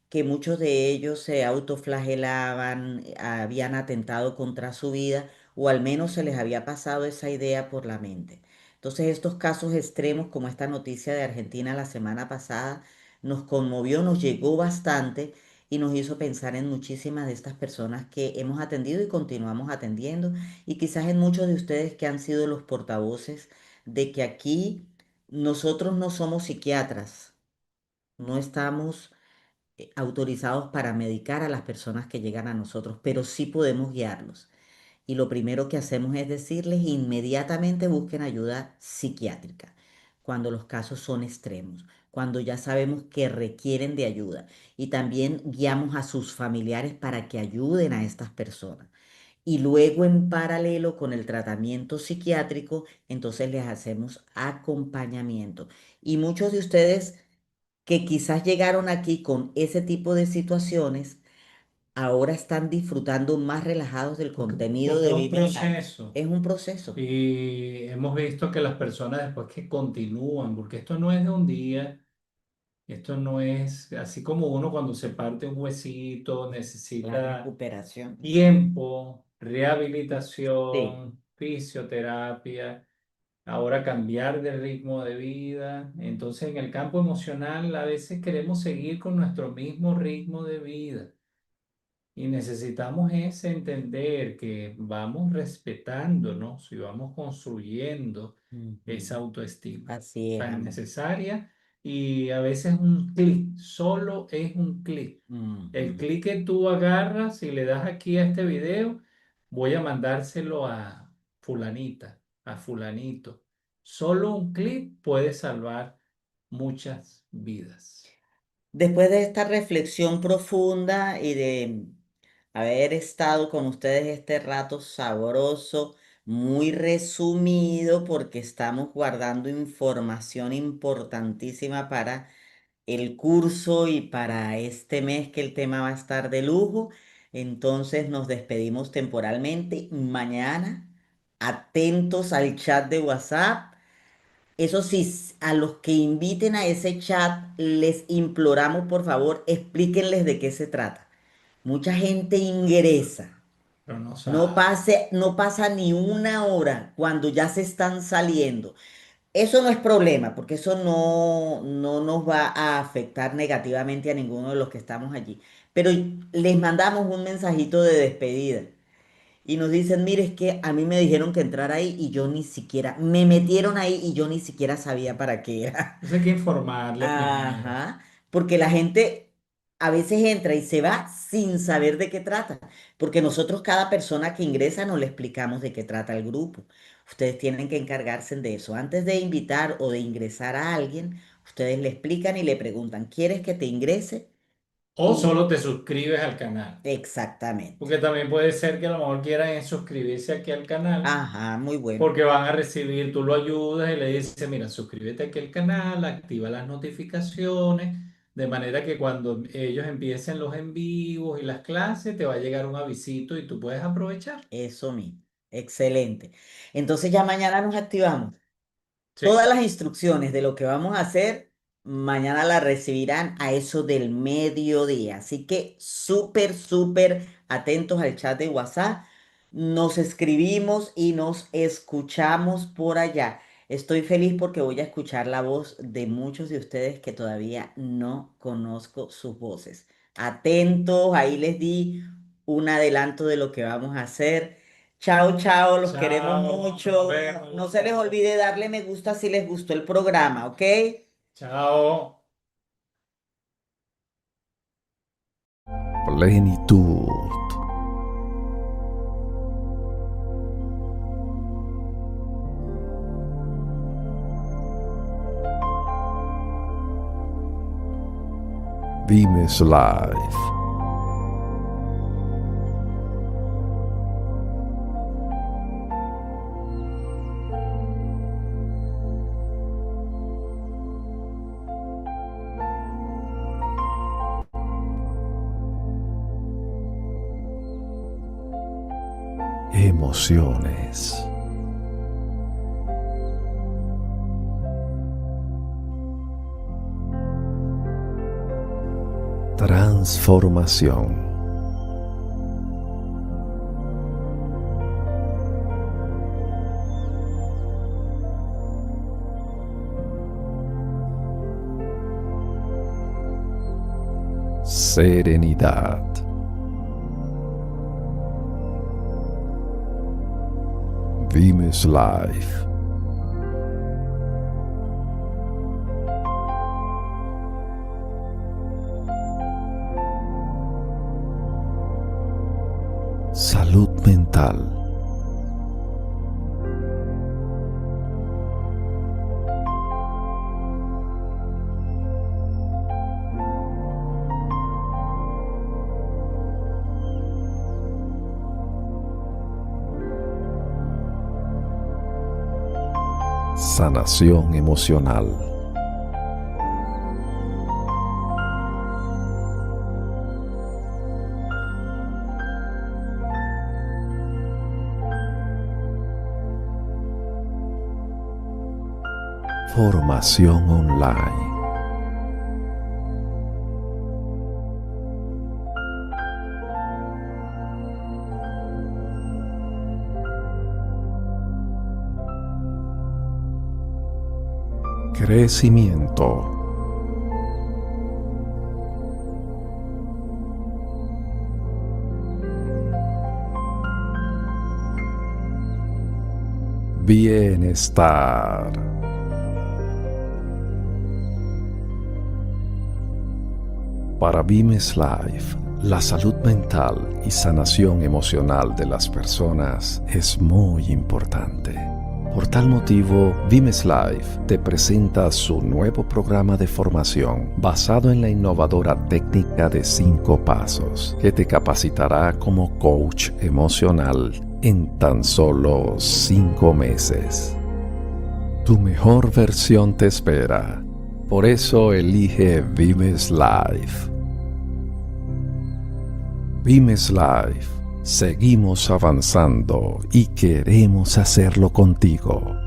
que muchos de ellos se autoflagelaban, habían atentado contra su vida o al menos se les había pasado esa idea por la mente. Entonces estos casos extremos como esta noticia de Argentina la semana pasada nos conmovió, nos llegó bastante y nos hizo pensar en muchísimas de estas personas que hemos atendido y continuamos atendiendo y quizás en muchos de ustedes que han sido los portavoces de que aquí nosotros no somos psiquiatras, no estamos autorizados para medicar a las personas que llegan a nosotros, pero sí podemos guiarlos. Y lo primero que hacemos es decirles inmediatamente busquen ayuda psiquiátrica cuando los casos son extremos, cuando ya sabemos que requieren de ayuda. Y también guiamos a sus familiares para que ayuden a estas personas. y luego en paralelo con el tratamiento psiquiátrico, entonces les hacemos acompañamiento. Y muchos de ustedes que quizás llegaron aquí con ese tipo de situaciones, ahora están disfrutando más relajados del Porque, contenido porque de es un Vimeslay. proceso. Es un proceso. Y hemos visto que las personas después que continúan, porque esto no es de un día, esto no es así como uno cuando se parte un huesito, La necesita recuperación. tiempo, Sí. rehabilitación, fisioterapia, ahora cambiar de ritmo de vida. Entonces, en el campo emocional, a veces queremos seguir con nuestro mismo ritmo de vida. Y necesitamos es entender que vamos respetándonos y vamos construyendo esa Ujú. autoestima Así es, tan amor. necesaria y a veces un clic, solo es un clic. El Ujú. clic que tú agarras y le das aquí a este video, voy a mandárselo a fulanita, a fulanito. Solo un clic puede salvar muchas vidas. Después de esta reflexión profunda y de haber estado con ustedes este rato sabroso, muy resumido, porque estamos guardando información importantísima para el curso y para este mes que el tema va a estar de lujo. Entonces nos despedimos temporalmente. Mañana, atentos al chat de WhatsApp. Eso sí, a los que inviten a ese chat, les imploramos por favor, explíquenles de qué se trata. Mucha gente ingresa, Pero no no sabe. pase, no pasa ni una hora cuando ya se están saliendo. Eso no es problema, porque eso no nos va a afectar negativamente a ninguno de los que estamos allí. Pero les mandamos un mensajito de despedida y nos dicen, mire, es que a mí me dijeron que entrara ahí y yo ni siquiera, me metieron ahí y yo ni siquiera sabía para qué era. Entonces hay que informarle primero. Ajá, porque la gente a veces entra y se va sin saber de qué trata, porque nosotros cada persona que ingresa no le explicamos de qué trata el grupo. Ustedes tienen que encargarse de eso. Antes de invitar o de ingresar a alguien, ustedes le explican y le preguntan, ¿quieres que te ingrese? O Y solo te suscribes al canal. exactamente. Porque también puede ser que a lo mejor quieran es suscribirse aquí al canal Ajá, muy bueno. porque van a recibir, tú lo ayudas y le dices, mira, suscríbete aquí al canal, activa las notificaciones, de manera que cuando ellos empiecen los en vivos y las clases, te va a llegar un avisito y tú puedes aprovechar. Eso mismo. Excelente. Entonces ya mañana nos activamos. Todas Sí. las instrucciones de lo que vamos a hacer, mañana las recibirán a eso del mediodía. Así que súper, súper atentos al chat de WhatsApp. Nos escribimos y nos escuchamos por allá. Estoy feliz porque voy a escuchar la voz de muchos de ustedes que todavía no conozco sus voces. Atentos, ahí les di un adelanto de lo que vamos a hacer. Chao, chao, los queremos Chao, nos mucho. No se les vemos. olvide darle me gusta si les gustó el programa, ¿ok? Chao. Plenitud. Vimes Life. Emociones. Transformación. Serenidad. Vimes Life. Salud mental. sanación emocional. Formación online. Crecimiento. Bienestar. Para Vimes Life, la salud mental y sanación emocional de las personas es muy importante. Por tal motivo, Vimes Life te presenta su nuevo programa de formación basado en la innovadora técnica de 5 pasos, que te capacitará como coach emocional en tan solo 5 meses. Tu mejor versión te espera. Por eso elige Vimes Life. Vimes Life. Seguimos avanzando y queremos hacerlo contigo.